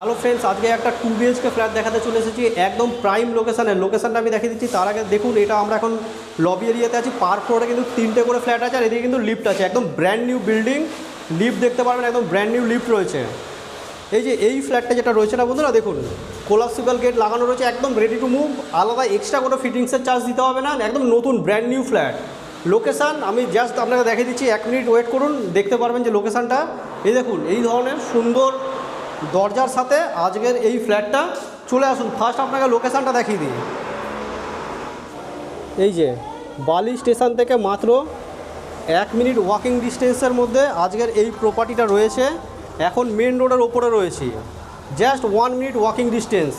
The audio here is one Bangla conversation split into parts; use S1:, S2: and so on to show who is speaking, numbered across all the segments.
S1: হ্যালো ফ্রেন্ডস, আজকে একটা 2 BHK ফ্ল্যাট দেখাতে চলে এসেছি একদম প্রাইম লোকেশানটা আমি দেখিয়ে দিচ্ছি। তার আগে দেখুন, এটা আমরা এখন লবি এরিয়াতে আছি। পার ফ্লোরে কিন্তু 3টে করে ফ্ল্যাট আছে, আর এদিকে কিন্তু লিফট আছে। একদম ব্র্যান্ড নিউ বিল্ডিং, লিফট দেখতে পারবেন, একদম ব্র্যান্ড নিউ লিফট রয়েছে। এই যে এই ফ্ল্যাটটা যেটা রয়েছে না বন্ধুরা, দেখুন কোলাপসিবল গেট লাগানো রয়েছে, একদম রেডি টু মুভ। আলাদা এক্সট্রা কোনো ফিটিংসের চার্জ দিতে হবে না, একদম নতুন ব্র্যান্ড নিউ ফ্ল্যাট। লোকেশান আমি জাস্ট আপনাকে দেখিয়ে দিচ্ছি, 1 মিনিট ওয়েট করুন, দেখতে পারবেন যে লোকেশানটা। এই দেখুন, এই ধরনের সুন্দর দরজার সাথে আজকের এই ফ্ল্যাটটা। চলে আসুন, ফার্স্ট আপনাকে লোকেশানটা দেখিয়ে দিই। এই যে বালি স্টেশন থেকে মাত্র 1 মিনিট ওয়াকিং ডিস্টেন্সের মধ্যে আজকের এই প্রপার্টিটা রয়েছে। এখন মেন রোডের ওপরে রয়েছি, জাস্ট 1 মিনিট ওয়াকিং ডিস্টেন্স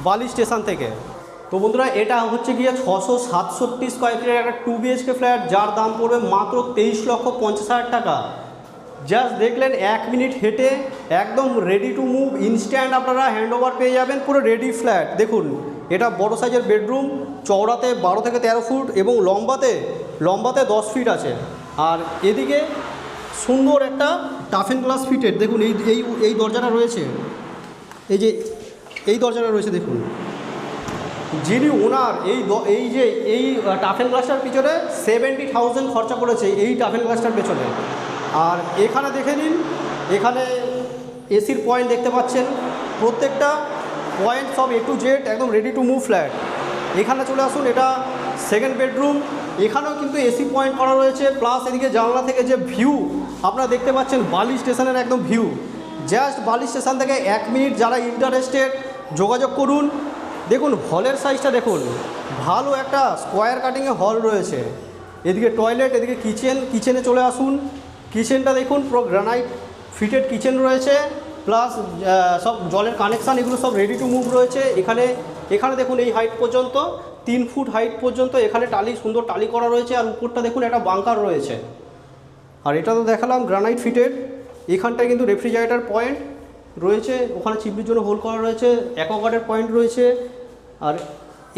S1: বালি স্টেশন থেকে। তো বন্ধুরা, এটা হচ্ছে গিয়ে 667 স্কোয়ার ফিটের একটা 2 BHK ফ্ল্যাট, যার দাম পড়বে মাত্র 23,50,000 টাকা। জাস্ট দেখলেন 1 মিনিট হেঁটে একদম রেডি টু মুভ, ইনস্ট্যান্ট আপনারা হ্যান্ড ওভার পেয়ে যাবেন, পুরো রেডি ফ্ল্যাট। দেখুন, এটা বড় সাইজের বেডরুম, চওড়াতে 12 থেকে 13 ফুট এবং লম্বাতে 10 ফিট আছে। আর এদিকে সুন্দর একটা টাফেন গ্লাস ফিটেড, দেখুন এই দরজাটা রয়েছে। এই দরজাটা রয়েছে, দেখুন যিনি ওনার এই টাফেন গ্লাসটার পিছনে 70,000 খরচা করেছে এই টাফেন গ্লাসটার পেছনে। আর এখানে দেখে নিন, এখানে এসির পয়েন্ট দেখতে পাচ্ছেন, প্রত্যেকটা পয়েন্ট সব A to Z একদম রেডি টু মুভ ফ্ল্যাট। এখানে চলে আসুন, এটা সেকেন্ড বেডরুম, এখানেও কিন্তু এসি পয়েন্ট করা রয়েছে। প্লাস এদিকে জানলা থেকে যে ভিউ আপনারা দেখতে পাচ্ছেন, বালি স্টেশনের একদম ভিউ। জাস্ট বালি স্টেশন থেকে 1 মিনিট, যারা ইন্টারেস্টেড যোগাযোগ করুন। দেখুন হলের সাইজটা দেখুন, ভালো একটা স্কোয়ার কাটিংয়ে হল রয়েছে। এদিকে টয়লেট, এদিকে কিচেনে চলে আসুন। কিচেনটা দেখুন, পুরো গ্রানাইট ফিটেড কিচেন রয়েছে, প্লাস সব জলের কানেকশান এগুলো সব রেডি টু মুভ রয়েছে। এখানে দেখুন এই হাইট পর্যন্ত 3 ফুট হাইট পর্যন্ত এখানে সুন্দর টালি করা রয়েছে। আর উপরটা দেখুন একটা বাংকার রয়েছে। আর এটা তো দেখালাম গ্রানাইট ফিটেড। এখানটায় কিন্তু রেফ্রিজারেটর পয়েন্ট রয়েছে, ওখানে চিমনির জন্য হোল করা রয়েছে, অ্যাকোয়াগার্ডের পয়েন্ট রয়েছে। আর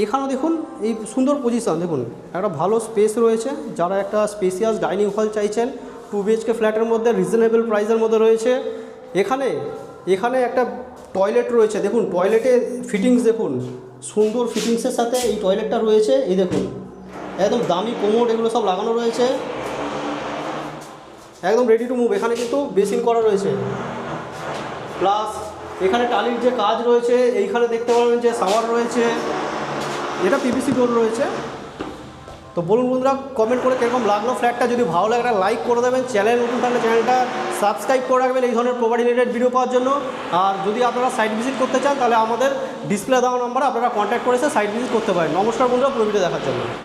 S1: এখানেও দেখুন এই সুন্দর পজিশন, দেখুন একটা ভালো স্পেস রয়েছে। যারা একটা স্পেসিয়াস ডাইনিং হল চাইছেন 2 BHK ফ্ল্যাটের মধ্যে রিজনেবল প্রাইসের মধ্যে রয়েছে। এখানে একটা টয়লেট রয়েছে, দেখুন টয়লেটে ফিটিংস দেখুন, সুন্দর ফিটিংসের সাথে এই টয়লেটটা রয়েছে। এই দেখুন একদম দামি কোমোড এগুলো সব লাগানো রয়েছে, একদম রেডি টু মুভ। এখানে কিন্তু বেসিন করা রয়েছে, প্লাস এখানে টালির যে কাজ রয়েছে। এইখানে দেখতে পাবেন যে শাওয়ার রয়েছে, এটা PVC ডোর রয়েছে। তো বলুন বন্ধুরা, কমেন্ট করে কীরকম লাগলো ফ্ল্যাটটা। যদি ভালো লাগে একটা লাইক করে দেবেন, চ্যানেল নতুন থাকলে চ্যানেলটা সাবস্ক্রাইব করে রাখবেন এই ধরনের প্রপার্টি রিলেটেড ভিডিও পাওয়ার জন্য। আর যদি আপনারা সাইট ভিজিট করতে চান, তাহলে আমাদের ডিসপ্লে দেওয়া নাম্বারে আপনারা কন্ট্যাক্ট করে সাইট ভিজিট করতে পারেন। নমস্কার বন্ধুরা, পুরো ভিডিও দেখার জন্য।